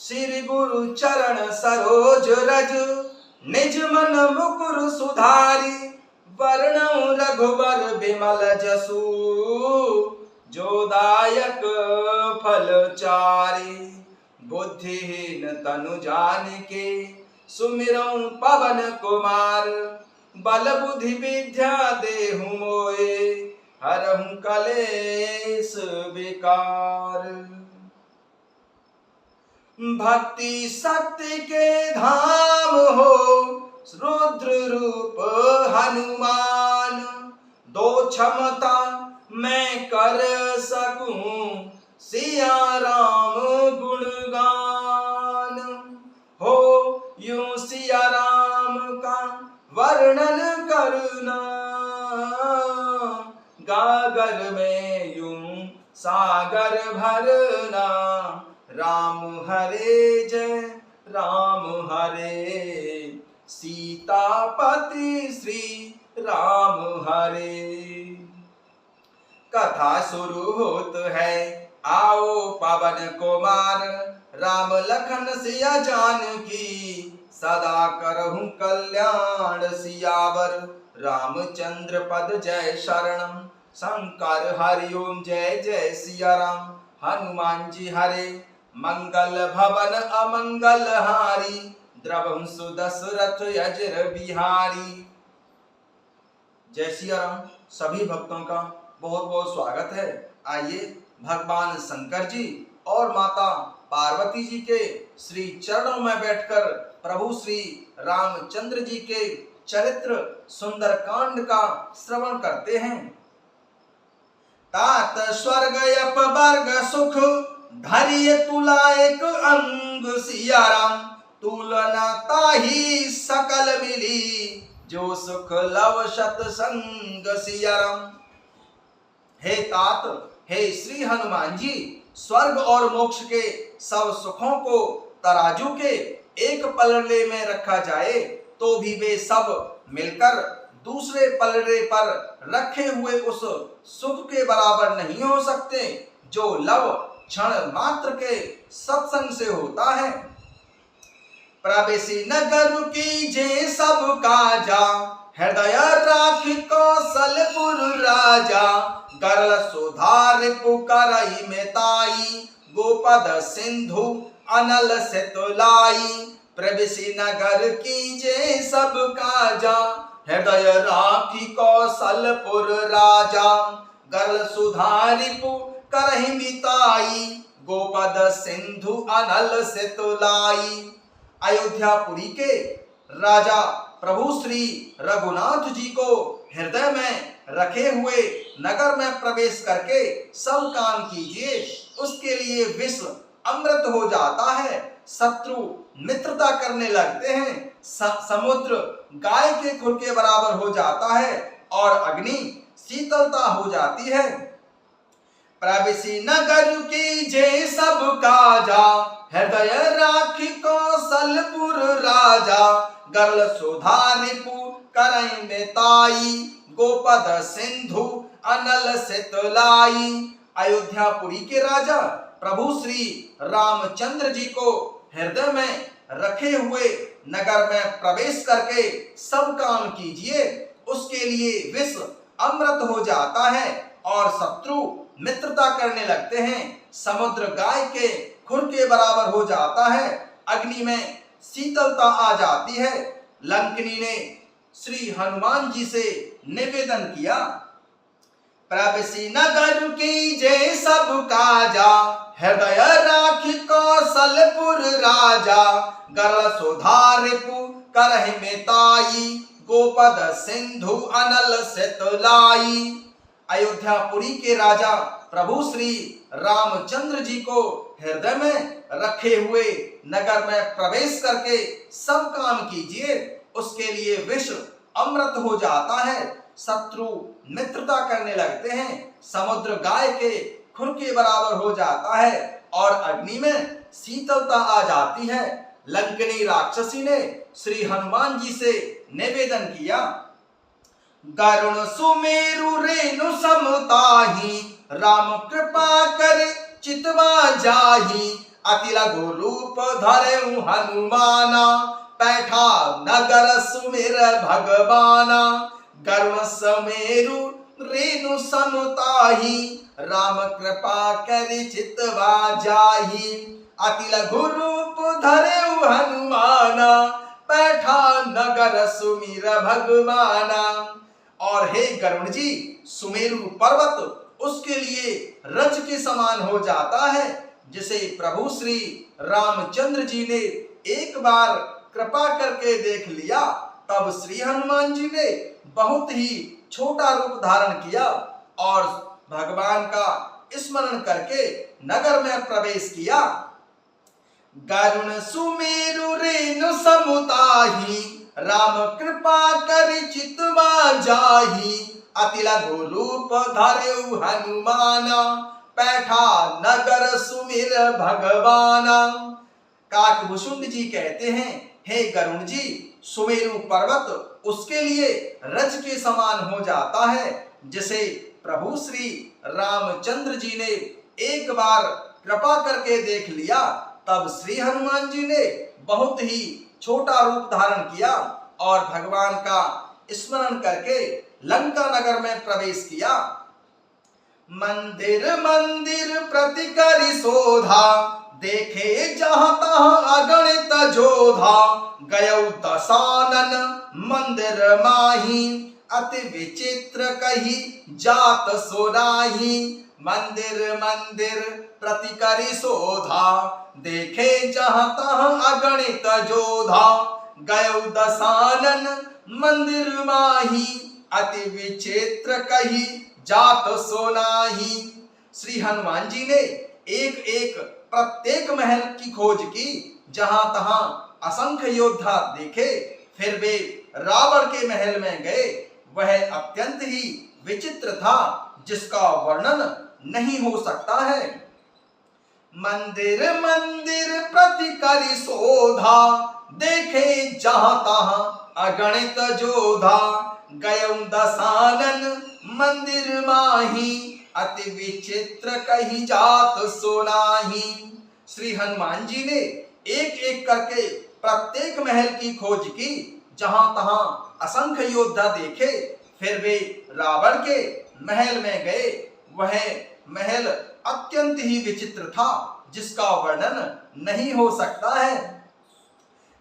श्री गुरु चरण सरोज रज, निज मन मुकुर सुधारी। वर्णौ रघुबर बिमल जसु, जो दायक फल चारि। बुद्धिहीन तनु जानिके, सुमिरौ पवन कुमार। बल बुद्धि विद्या देहु मोए, हरहु कलेस विकार। भक्ति शक्ति के धाम हो, रुद्र रूप हनुमान। दो क्षमता मैं कर सकूं, सिया राम गुणगान। हो यूं सिया राम का वर्णन करना, गागर में यूं सागर भरना। राम हरे जय राम हरे, सीतापति श्री राम हरे। कथा शुरू होत है, आओ पवन कुमार। राम लखन सिया जानकी, सदा करहु कल्याण सियावर। रामचंद्र पद जय शरणम, शंकर हरिओम जय जय सिया राम। हनुमान जी हरे, मंगल भवन अमंगल हारी। द्रवहु सुदशरथ अजर बिहारी। जय सिया राम। सभी भक्तों का बहुत बहुत स्वागत है। आइए भगवान शंकर जी और माता पार्वती जी के श्री चरणों में बैठकर प्रभु श्री रामचंद्र जी के चरित्र सुंदर कांड का श्रवण करते हैं। तात स्वर्ग अपवर्ग सुख, धरिय तुला एक अंग सिया राम। तुलना ताही सकल मिली, जो सुख लव शत संग सिया राम। हे तात, हे श्री हनुमान जी, स्वर्ग और मोक्ष के सब सुखों को तराजू के एक पलड़े में रखा जाए तो भी वे सब मिलकर दूसरे पलड़े पर रखे हुए उस सुख के बराबर नहीं हो सकते जो लव क्षण मात्र के सत्संग से होता है। प्रवेशी नगर की जे सब काजा, हृदय राखी कौशलपुर राजा। गरल सुधार पुकारई में ताई, गोपद सिंधु अनल से तुलाई। प्रवेशी नगर की जे सब काजा, हृदय राखी कौशलपुर राजा। गरल सुधारी पुकारई मिताई, गोपद सिंधु अनल से तुलाई। अयोध्यापुरी के राजा प्रभु श्री रघुनाथ जी को हृदय में रखे हुए नगर में प्रवेश करके सब काम कीजिए, उसके लिए विश्व अमृत हो जाता है। शत्रु मित्रता करने लगते हैं, समुद्र गाय के खुर के बराबर हो जाता है और अग्नि शीतलता हो जाती है। प्रवेशी नगर की जे सब काजा, हृदय राखी कौशलपुर राजा। गरल सुधारी पुकारई में ताई, गोपद सिंधु अनल से तुलाई। अयोध्यापुरी के राजा प्रभु श्री रामचंद्र जी को हृदय में रखे हुए नगर में प्रवेश करके सब काम कीजिए, उसके लिए विश्व अमृत हो जाता है और शत्रु मित्रता करने लगते हैं। समुद्र गाय के खुर के बराबर हो जाता है, अग्नि में शीतलता आ जाती है। लंकिनी ने श्री हनुमान जी से निवेदन किया, प्रवेशी नगर की जे सब काजा, हृदय राखी कौशलपुर राजा। गरल सुधार पुकारहि में ताई, गोपद सिंधु अनल से तुलाई। अयोध्यापुरी के राजा प्रभु श्री रामचंद्र जी को हृदय में रखे हुए नगर में प्रवेश करके सब काम कीजिए, उसके लिए विश्व अमृत हो जाता है। शत्रु मित्रता करने लगते हैं, समुद्र गाय के खुर के बराबर हो जाता है और अग्नि में शीतलता आ जाती है। लंकिनी राक्षसी ने श्री हनुमान जी से निवेदन किया, गरुण सुमेरु रेणु समताही, राम कृपा करे चितवा जाही। अति लघु रूप धरेउ हनुमाना, पैठा नगर सुमिर भगवाना। गरुण समेरु रेणु समुताही, राम कृपा करि चितवा जाही। अति लघु रूप धरेउ हनुमाना, पैठा नगर सुमिर भगवाना। और हे गरुण जी, सुमेरु पर्वत उसके लिए रज के समान हो जाता है, जिसे प्रभु श्री रामचंद्र जी ने एक बार कृपा करके देख लिया। तब श्री हनुमान जी ने बहुत ही छोटा रूप धारण किया और भगवान का स्मरण करके नगर में प्रवेश किया। गरुण सुमेरु रेणु समुताही, राम कृपा करि चितवा जाही। अति लघु रूप धरेउ हनुमाना, पैठा नगर सुमिर भगवाना। काकभूषुंड जी कहते हैं, हे गरुण जी, सुमेरु पर्वत उसके लिए रज के समान हो जाता है, जिसे प्रभु श्री रामचंद्र जी ने एक बार कृपा करके देख लिया। तब श्री हनुमान जी ने बहुत ही छोटा रूप धारण किया और भगवान का स्मरण करके लंका नगर में प्रवेश किया। मंदिर मंदिर प्रति करि शोधा, देखे जहाँ तहाँ अगणित जोधा। गयौ दशानन मंदिर माही, अति विचित्र कही जात सोनाही। मंदिर मंदिर प्रति करि शोधा, देखे जहाँ तहाँ अगणित जोधा। गयौ दशानन मंदिर माही, अति विचित्र कही जात सोनाही। श्री हनुमान जी ने एक एक प्रत्येक महल की खोज की, जहां तहां असंख्य योद्धा देखे। फिर वे रावण के महल में गए। वह अत्यंत ही विचित्र था, जिसका वर्णन नहीं हो सकता है। मंदिर मंदिर प्रति करि शोधा, देखे जहां तहां अगणित जोधा। गयौ दशानन मंदिर माही, अति विचित्र कही जात सोनाही। श्री हनुमान जी ने एक एक करके प्रत्येक महल की खोज की, जहां तहां असंख्य योद्धा देखे। फिर वे रावण के महल में गए। वह महल अत्यंत ही विचित्र था, जिसका वर्णन नहीं हो सकता है।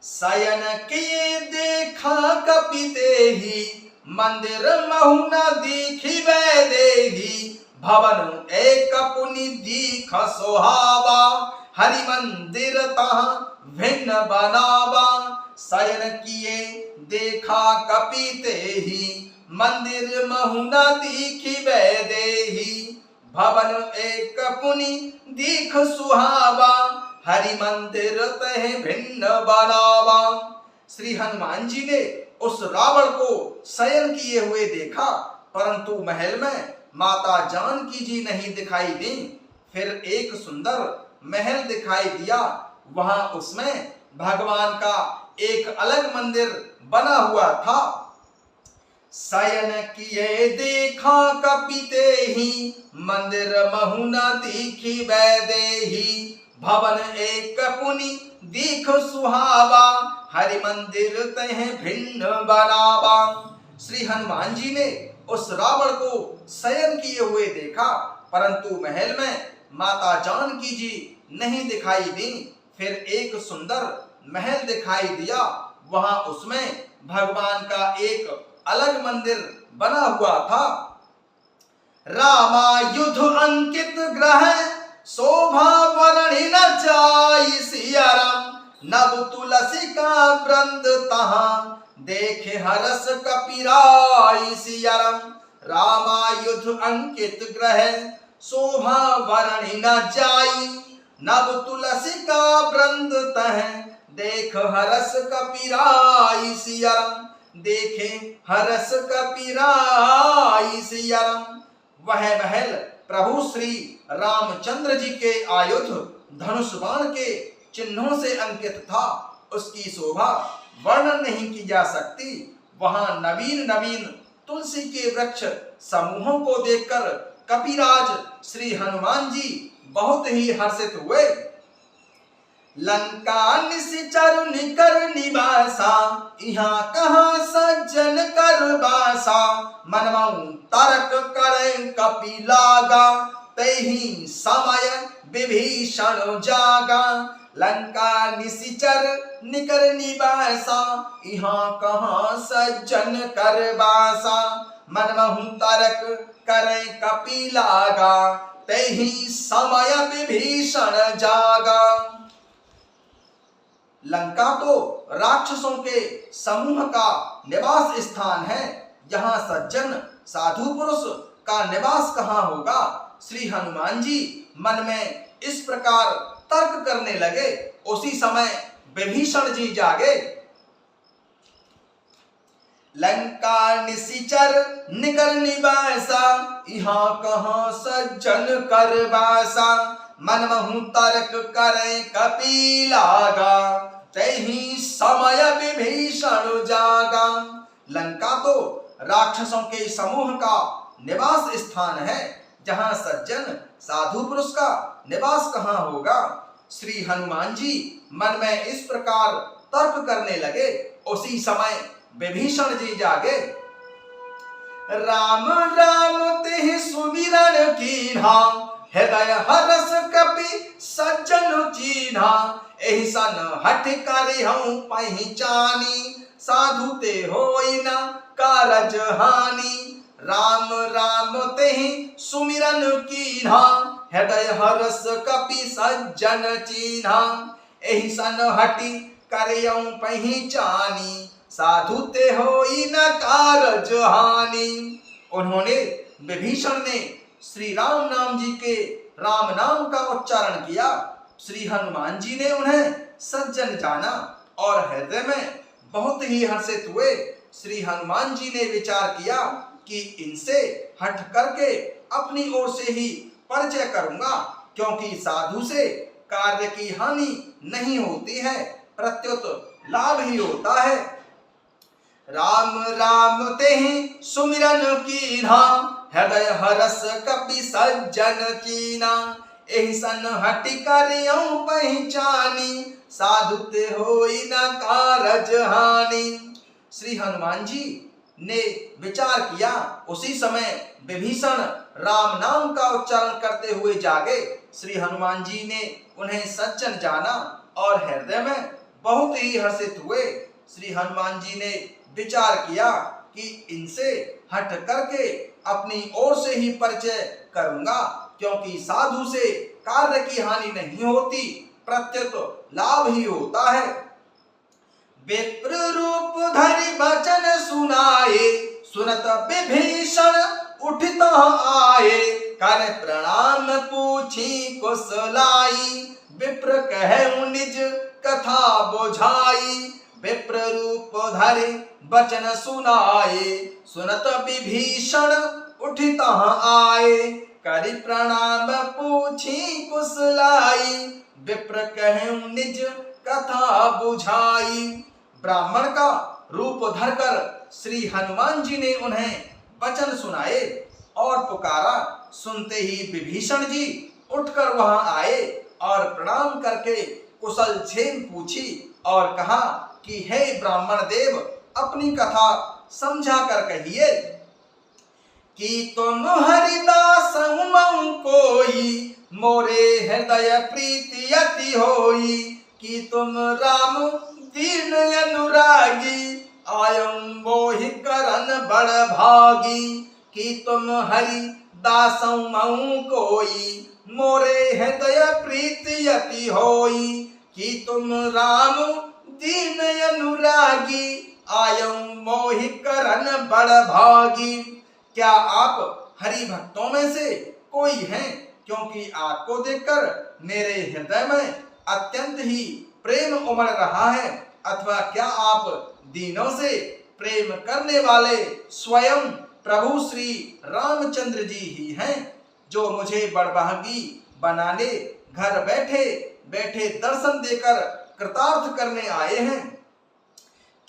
शयन किए देखा कपिते ही, मंदिर महु न दीखी वैदेही। भवन एक पुनि दीख सोहावा, हरि मंदिर तहाँ भिन्न बनावा। शयन किए देखा कपिते ही, मंदिर महु न दीखी वैदेही। भवन एक पुनि दीख सुहावा, हरि मंदिर तह भिन्न बनावा। श्री हनुमान जी ने उस रावण को शयन किए हुए देखा, परंतु महल में माता जानकी जी नहीं दिखाई दी। फिर एक सुंदर महल दिखाई दिया। वहां उसमें भगवान का एक अलग मंदिर बना हुआ था। शयन किए देखा कपिते ही, मंदिर महु न दीखी वैदेही। भवन एक पुनि दीख सुहावा, हरि मंदिर तह भिन्न बनावा। श्री हनुमान जी ने उस रावण को शयन किए हुए देखा, परंतु महल में माता जानकी जी नहीं दिखाई दी। फिर एक सुंदर महल दिखाई दिया। वहां उसमें भगवान का एक अलग मंदिर बना हुआ था। रामायुध अंकित ग्रह, शोभा वर्णि न जाई सिया राम। नव तुलसी का वृंद तहाँ, देखे हरस कपिराई सिया राम। रामायुध अंकित ग्रह, शोभा वर्णि न जाई। नव तुलसी का वृंद तह, देख हरस कपिराई सिया राम। देखे हरस कपिराई सिया राम। वह महल प्रभु श्री रामचंद्र जी के आयुध धनुष बाण के चिन्हों से अंकित था। उसकी शोभा वर्णन नहीं की जा सकती। वहां नवीन नवीन तुलसी के वृक्ष समूहों को देखकर कपिराज श्री हनुमान जी बहुत ही हर्षित हुए। लंका निशिचर निकर निवासा, यहाँ कहाँ सज्जन कर बासा। मनमऊ तर्क करें कपि लागा, तहि समय विभीषण जागा। लंका निशिचर निकर निवासा, यहाँ कहाँ सज्जन कर बासा। मनमहु तर्क करें कपि लागा, तहि समय विभीषण जागा। लंका तो राक्षसों के समूह का निवास स्थान है, यहाँ सज्जन साधु पुरुष का निवास कहाँ होगा। श्री हनुमान जी मन में इस प्रकार तर्क करने लगे, उसी समय विभीषण जी जागे। लंका निशिचर निकर निवासा, यहाँ कहाँ सज्जन कर बासा। मनमहु तर्क करें कपि लागा, तहि समय विभीषण जागा। लंका तो राक्षसों के समूह का निवास स्थान है, जहाँ सज्जन साधु पुरुष का निवास कहाँ होगा। श्री हनुमान जी मन में इस प्रकार तर्क करने लगे, उसी समय विभीषण जी जागे। राम राम तेहि सुमिरन कीन्हा, हृदय हरस कपि सज्जन चीन्हा। एहि सन हठ करिहउँ पहिचानी, साधु ते होई न कारज हानि। राम राम तेहि सुमिरन कीन्हा, हृदय हरस कपि सज्जन चीन्हा। एहि सन हठि करिहउँ पहिचानी, साधु ते होई न कारज हानि। उन्होंने विभीषण ने श्री राम नाम जी के राम नाम का उच्चारण किया। श्री हनुमान जी ने उन्हें सज्जन जाना और हृदय में बहुत ही हर्षित हुए। श्री हनुमान जी ने विचार किया कि इनसे हट करके अपनी ओर से ही परिचय करूंगा, क्योंकि साधु से कार्य की हानि नहीं होती है, प्रत्युत लाभ ही होता है। राम राम तेहि सुमिरन कीन्हा, हृदय हरस कपि सज्जन चीन्हा। एहि सन हठि करिहउँ पहिचानी, साधु ते होई न कारज हानि। श्री हनुमान जी ने विचार किया, उसी समय विभीषण राम नाम का उच्चारण करते हुए जागे। श्री हनुमान जी ने उन्हें सज्जन जाना और हृदय में बहुत ही हर्षित हुए। श्री हनुमान जी ने विचार किया कि इनसे हट करके अपनी ओर से ही परिचय करूंगा, क्योंकि साधु से कार्य की हानि नहीं होती, प्रत्युत लाभ ही होता है। विप्र रूप धरि बचन सुनाए, सुनत विभीषण उठित आए। कर प्रणाम पूछी कुशलाई, विप्र कहउँ निज कथा बुझाई। विप्र रूप धरि बचन सुनाए, सुनत विभीषण उठित आए। करि प्रणाम पूछी कुशलाई, विप्र कहउँ निज कथा बुझाई। ब्राह्मण का रूप धरकर श्री हनुमान जी ने उन्हें वचन सुनाए और पुकारा। सुनते ही विभीषण जी उठकर वहां आए और प्रणाम करके कुशल क्षेम पूछी और कहा कि हे ब्राह्मण देव, अपनी कथा समझा कर कहिए कि तुम हरिदास मऊ कोई, मोरे हृदय प्रीति अति होई। कि तुम राम दीन अनुरागी, आयं मोहि करन बड़ भागी। कि तुम हरि दास मऊ कोई, मोरे हृदय प्रीति अति होई। कि तुम राम दीन अनुरागी, आयं मोहि करन बड़ भागी। क्या आप हरि भक्तों में से कोई हैं? क्योंकि आपको देखकर मेरे हृदय में अत्यंत ही प्रेम उमड़ रहा है। अथवा क्या आप दीनों से प्रेम करने वाले स्वयं प्रभु श्री रामचंद्र जी ही हैं, जो मुझे बड़भागी बनाने घर बैठे बैठे दर्शन देकर कृतार्थ करने आए हैं।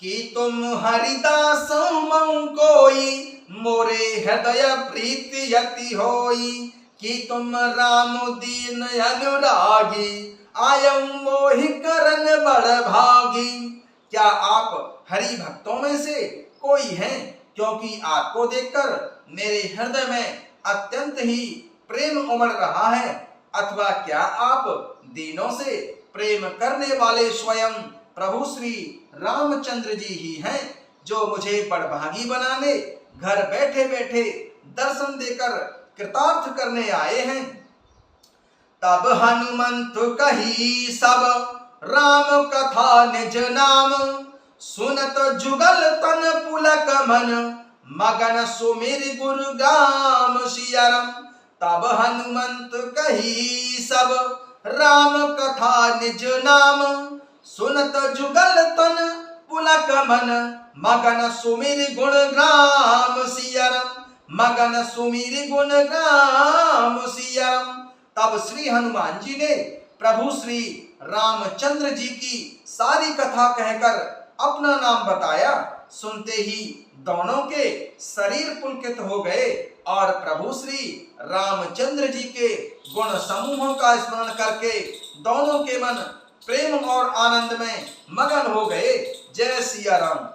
कि तुम हरिदास मऊ कोई, मोरे हृदय प्रीति अति होई। कि तुम राम दीन अनुरागी, आयम मोहि करन बड़ भागी। क्या आप हरि भक्तों में से कोई हैं? क्योंकि आपको देखकर मेरे हृदय में अत्यंत ही प्रेम उमड़ रहा है। अथवा क्या आप दीनों से प्रेम करने वाले स्वयं प्रभु श्री रामचंद्र जी ही हैं, जो मुझे बड़भागी बनाने घर बैठे बैठे दर्शन देकर कृतार्थ करने आए हैं। तब हनुमंत कही सब राम कथा निज नाम, सुनत जुगल तन पुलक मन, मगन सुमिर गुरु गाम सियारम। तब हनुमंत कही सब राम कथा निज नाम, सुनत जुगल तन पुलक मन, मगन सुमिर गुण ग्राम सियारम, मगन सुमिर गुण ग्राम सियारम। तब श्री हनुमान जी ने प्रभु श्री रामचंद्र जी की सारी कथा कहकर अपना नाम बताया। सुनते ही दोनों के शरीर पुलकित हो गए और प्रभु श्री रामचंद्र जी के गुण समूहों का स्मरण करके दोनों के मन प्रेम और आनंद में मगन हो गए। जय सिया राम।